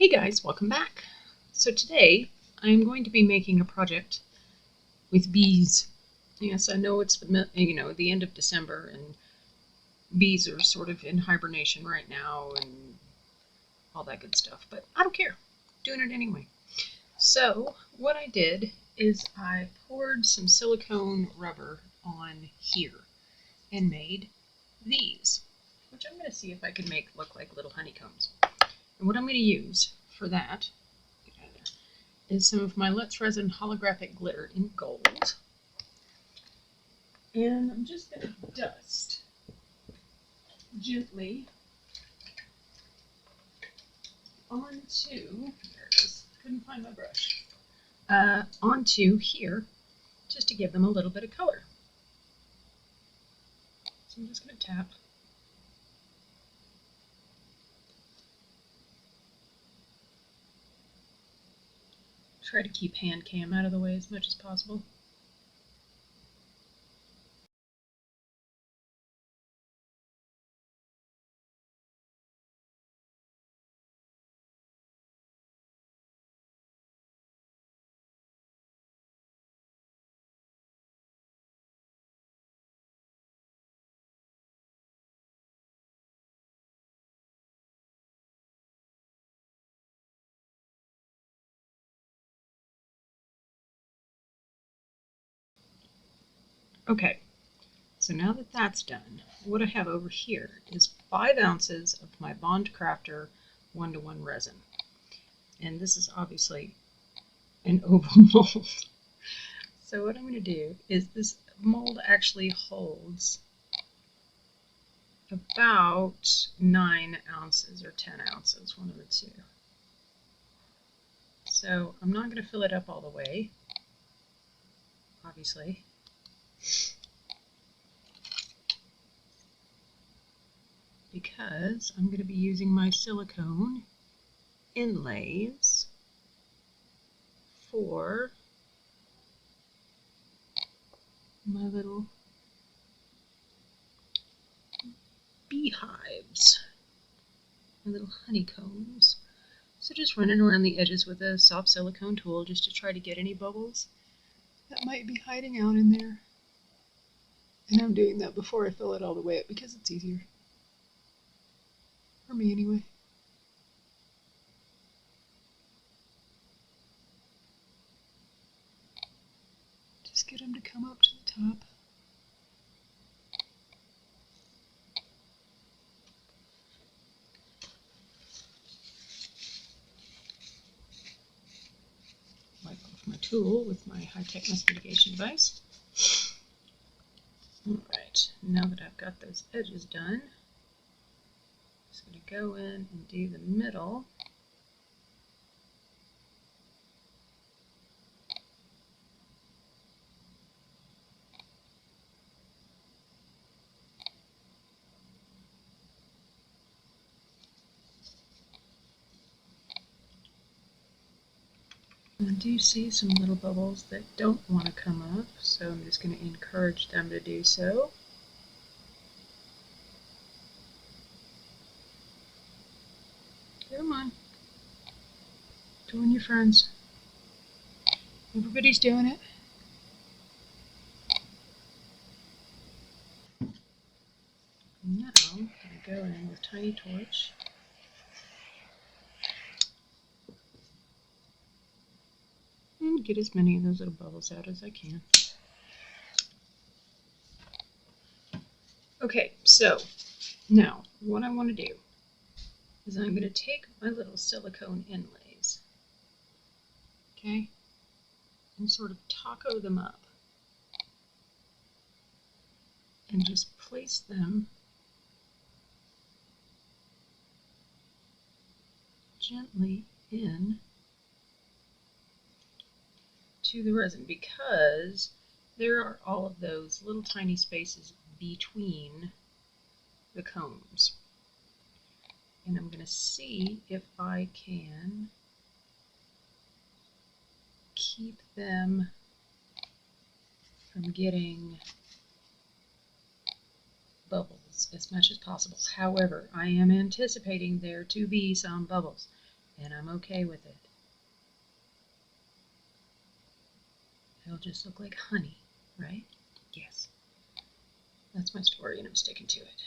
Hey guys, welcome back. So today I'm going to be making a project with bees. Yes, I know it's the end of December and bees are sort of in hibernation right now and all that good stuff, but I don't care. I'm doing it anyway. So what I did is I poured some silicone rubber on here and made these, which I'm going to see if I can make look like little honeycombs. And what I'm going to use for that is some of my Let's Resin holographic glitter in gold. And I'm just going to dust gently onto, there it is, couldn't find my brush, onto here just to give them a little bit of color. So I'm just going to tap. Try to keep hand cam out of the way as much as possible. Okay, so now that that's done, what I have over here is 5 ounces of my Bond Crafter 1:1 resin. And this is obviously an oval mold. So what I'm going to do is this mold actually holds about 9 ounces or 10 ounces, one of the two. So I'm not going to fill it up all the way, obviously. Because I'm going to be using my silicone inlays for my little beehives, my little honeycombs. So just running around the edges with a soft silicone tool just to try to get any bubbles that might be hiding out in there. And I'm doing that before I fill it all the way up because it's easier. For me anyway. Just get them to come up to the top. Wipe off my tool with my high-tech mist mitigation device. Alright, now that I've got those edges done, I'm just going to go in and do the middle. I do see some little bubbles that don't want to come up, so I'm just going to encourage them to do so. Come on. Join your friends. Everybody's doing it. Now I'm going to go in with tiny torch. And get as many of those little bubbles out as I can. Okay, so now what I want to do is I'm going to take my little silicone inlays, okay, and sort of taco them up and just place them gently in to the resin because there are all of those little tiny spaces between the combs. And I'm going to see if I can keep them from getting bubbles as much as possible. However, I am anticipating there to be some bubbles. and I'm okay with it. It'll just look like honey, right? Yes. That's my story, and I'm sticking to it.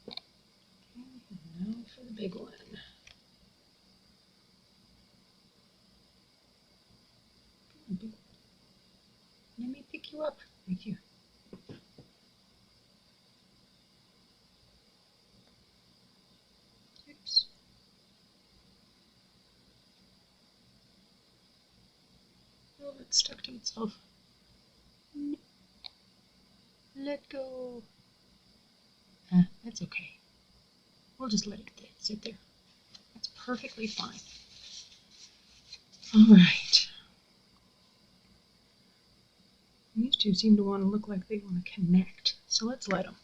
Okay, now for the big one. Let me pick you up. Thank you. Oops. Oh, it's stuck to itself. No. Let go. That's okay. We'll just let it sit there. That's perfectly fine. All right. These two seem to want to look like they want to connect, so let's let them.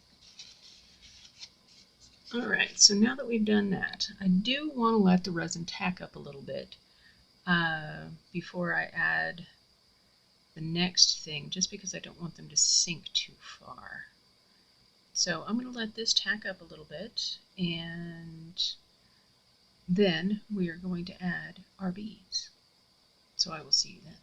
All right, so now that we've done that, I do want to let the resin tack up a little bit before I add the next thing, just because I don't want them to sink too far. So I'm going to let this tack up a little bit, and then we are going to add our beads. So I will see you then.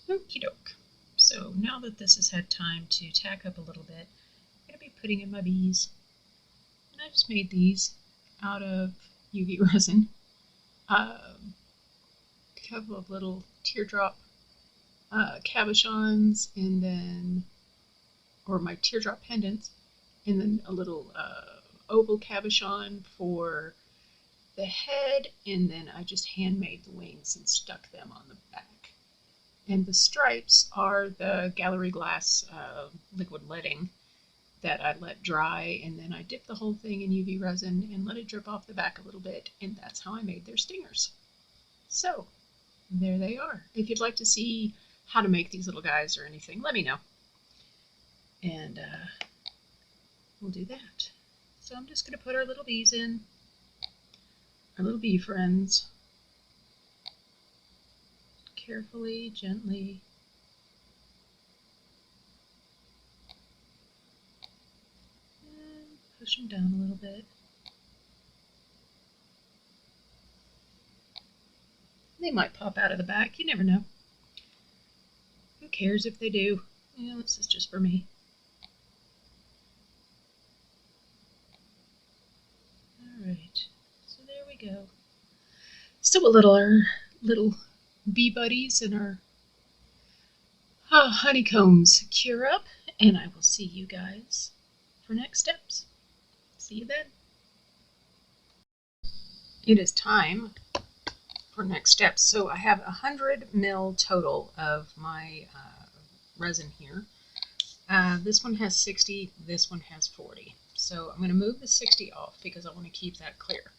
Okie doke. So now that this has had time to tack up a little bit, I'm going to be putting in my bees. And I just made these out of UV resin. A couple of little teardrop cabochons, and then, or my teardrop pendants, and then a little oval cabochon for the head, and then I just handmade the wings and stuck them on the back. And the stripes are the gallery glass liquid leading that I let dry, and then I dipped the whole thing in UV resin and let it drip off the back a little bit, and that's how I made their stingers. So there they are. If you'd like to see how to make these little guys or anything, let me know, and we'll do that. So I'm just going to put our little bees in, our little bee friends, carefully, gently. And push them down a little bit. They might pop out of the back, you never know. Who cares if they do? You know, this is just for me. Alright, so there we go. Still we'll let our little bee buddies and our honeycombs cure up, and I will see you guys for next steps. See you then. It is time for next steps. So I have 100 ml total of my resin here. This one has 60, this one has 40. So I'm going to move the 60 off because I want to keep that clear.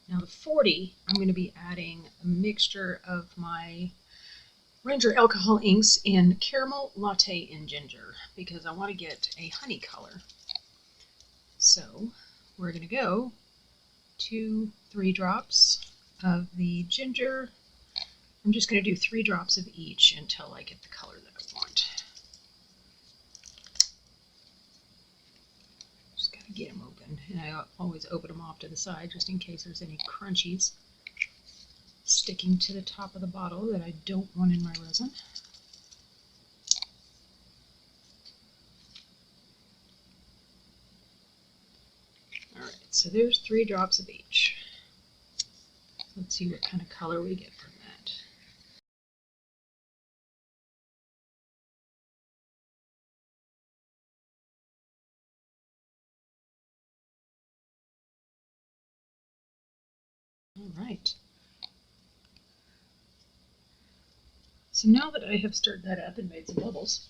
Now the 40, I'm going to be adding a mixture of my Ranger alcohol inks in caramel, latte, and ginger because I want to get a honey color. So we're going to go 2-3 drops of the ginger. I'm just going to do 3 drops of each until I get the color that I want. Just got to get them open, and I always open them off to the side just in case there's any crunchies sticking to the top of the bottle that I don't want in my resin. Alright, so there's 3 drops of each. Let's see what kind of color we get from that. Alright. So now that I have stirred that up and made some bubbles,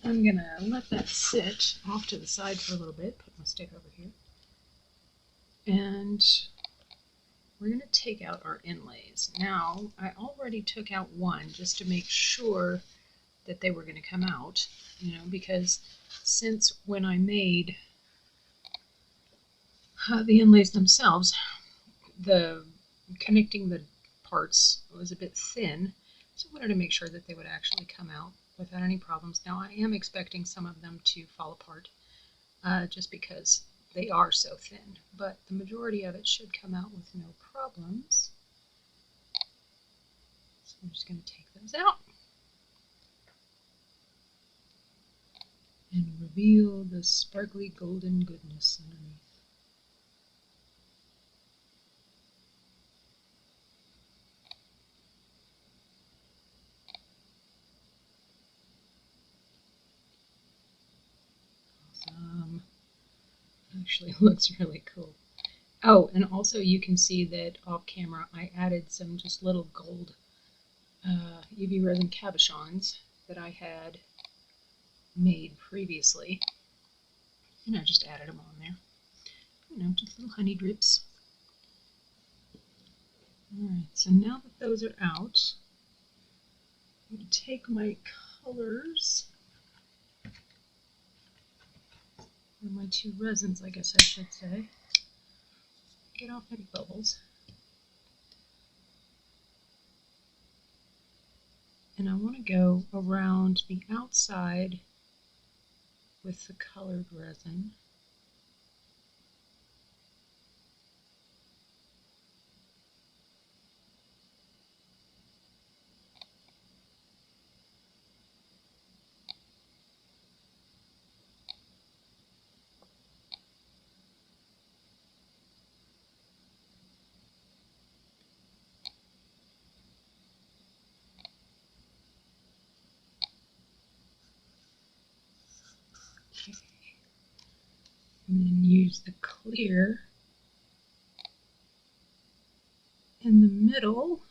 I'm going to let that sit off to the side for a little bit. Put my stick over here. And we're going to take out our inlays. Now, I already took out one just to make sure that they were going to come out, you know, because since when I made the inlays themselves, the connecting the parts was a bit thin, so I wanted to make sure that they would actually come out without any problems. Now I am expecting some of them to fall apart just because they are so thin, but the majority of it should come out with no problems. So I'm just going to take those out and reveal the sparkly golden goodness underneath. Awesome. Actually looks really cool. Oh, and also you can see that off camera I added some just little gold UV resin cabochons that I had made previously, and I just added them on there. You know, just little honey drips. Alright, so now that those are out, I'm going to take my colors, or my two resins, I guess I should say. Get off any bubbles. And I want to go around the outside with the colored resin. Okay. And then use the clear in the middle.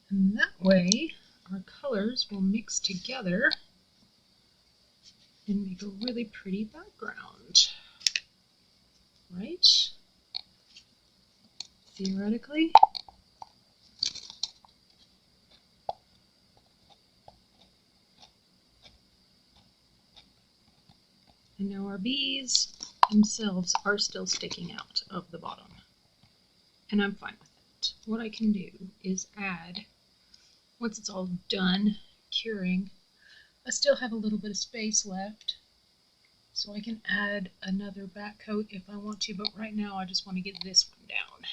And that way our colors will mix together and make a really pretty background, right? Theoretically. And now our bees themselves are still sticking out of the bottom. And I'm fine with it. What I can do is add, once it's all done curing, I still have a little bit of space left. So I can add another back coat if I want to, but right now I just want to get this one down.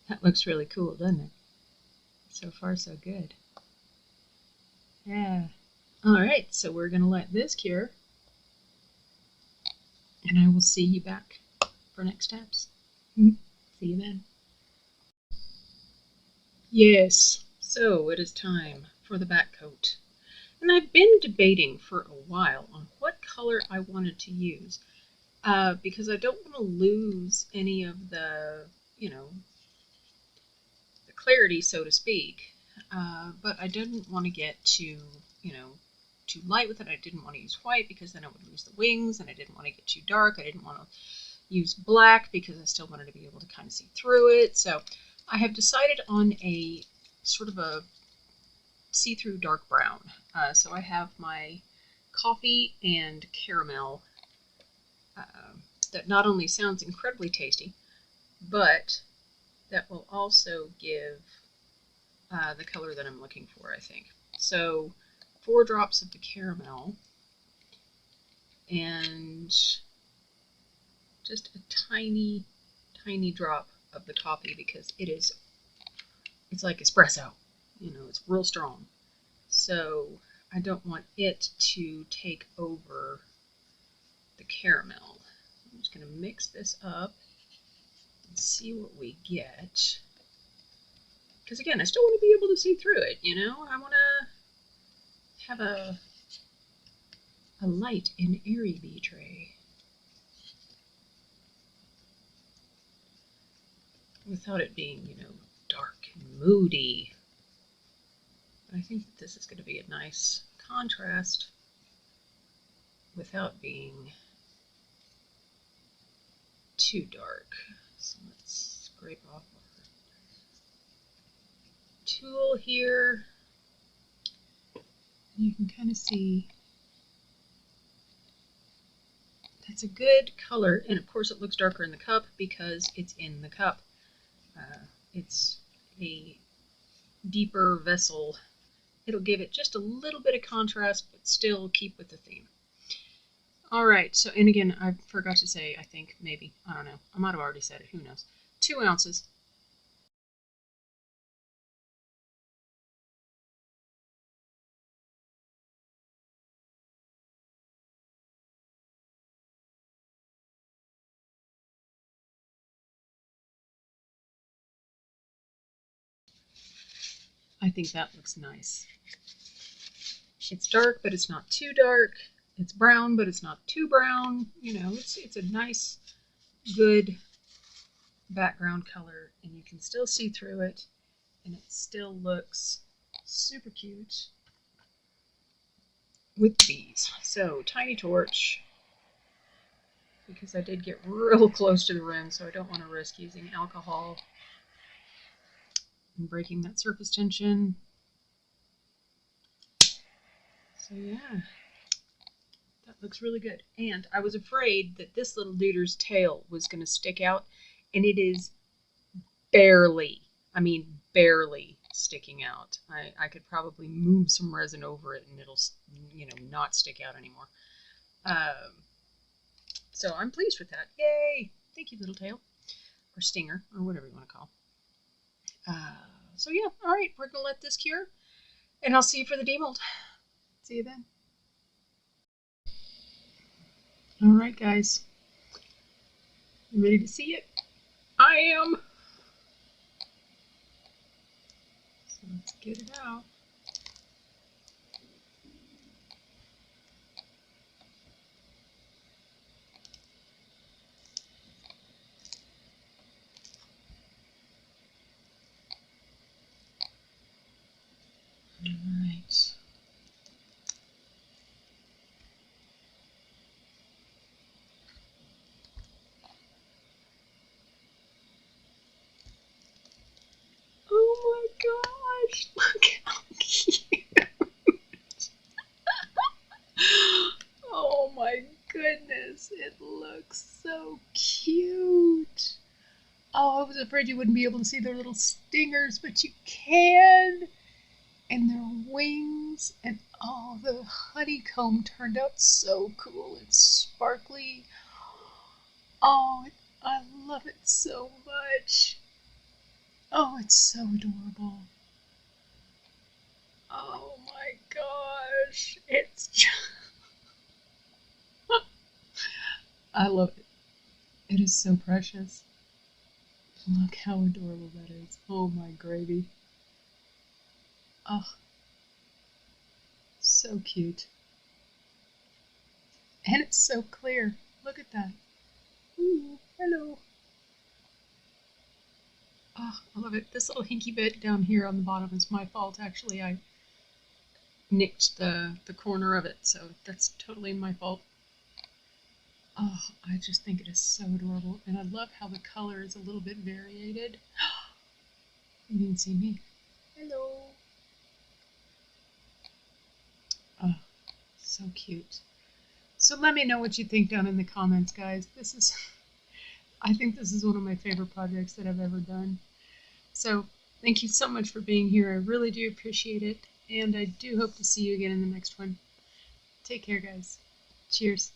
That looks really cool, doesn't it? So far so good. Yeah. Alright, so we're going to let this cure. And I will see you back for next steps. See you then. Yes, so it is time for the back coat. And I've been debating for a while on what color I wanted to use because I don't want to lose any of the, you know, the clarity, so to speak. But I didn't want to get too, you know, too light with it. I didn't want to use white because then I would lose the wings, and I didn't want to get too dark. I didn't want to use black because I still wanted to be able to kind of see through it. So I have decided on a sort of a see-through dark brown. So I have my coffee and caramel that not only sounds incredibly tasty, but that will also give the color that I'm looking for, I think. So 4 drops of the caramel and just a tiny, tiny drop of the coffee because it's like espresso. You know, it's real strong. So I don't want it to take over the caramel. I'm just going to mix this up and see what we get. Because again, I still want to be able to see through it, you know? I want to have a light and airy bee tray without it being, you know, dark and moody. But I think that this is going to be a nice contrast without being too dark. So let's scrape off our tool here. You can kind of see it's a good color, and of course it looks darker in the cup because it's in the cup. It's a deeper vessel. It'll give it just a little bit of contrast, but still keep with the theme. All right, so, and again, I forgot to say, I think, maybe, I don't know, I might have already said it, who knows. 2 ounces. I think that looks nice. It's dark, but it's not too dark. It's brown, but it's not too brown. You know, it's a nice, good background color, and you can still see through it, and it still looks super cute with bees. So, tiny torch, because I did get real close to the rim, so I don't want to risk using alcohol and breaking that surface tension. So yeah, that looks really good. And I was afraid that this little duder's tail was going to stick out, and it is barely, I mean barely sticking out. I could probably move some resin over it and it'll, you know, not stick out anymore. So I'm pleased with that. Yay! Thank you, little tail, or stinger, or whatever you want to call. So yeah, all right, we're gonna let this cure, and I'll see you for the demold. See you then. All right, guys, you ready to see it? I am. So let's get it out. All right. Oh my gosh, look how cute. Oh my goodness, it looks so cute. Oh, I was afraid you wouldn't be able to see their little stingers, but you can. And their wings, and oh, the honeycomb turned out so cool and sparkly. Oh, I love it so much. Oh, it's so adorable. Oh my gosh, it's just... I love it. It is so precious. Look how adorable that is. Oh my gravy. Oh, so cute. And it's so clear. Look at that. Ooh, hello. Oh, I love it. This little hinky bit down here on the bottom is my fault. Actually, I nicked the corner of it, so that's totally my fault. Oh, I just think it is so adorable, and I love how the color is a little bit variated. You didn't see me. Hello. Oh, so cute. So let me know what you think down in the comments, guys. This is, I think this is one of my favorite projects that I've ever done. So thank you so much for being here. I really do appreciate it, and I do hope to see you again in the next one. Take care, guys. Cheers.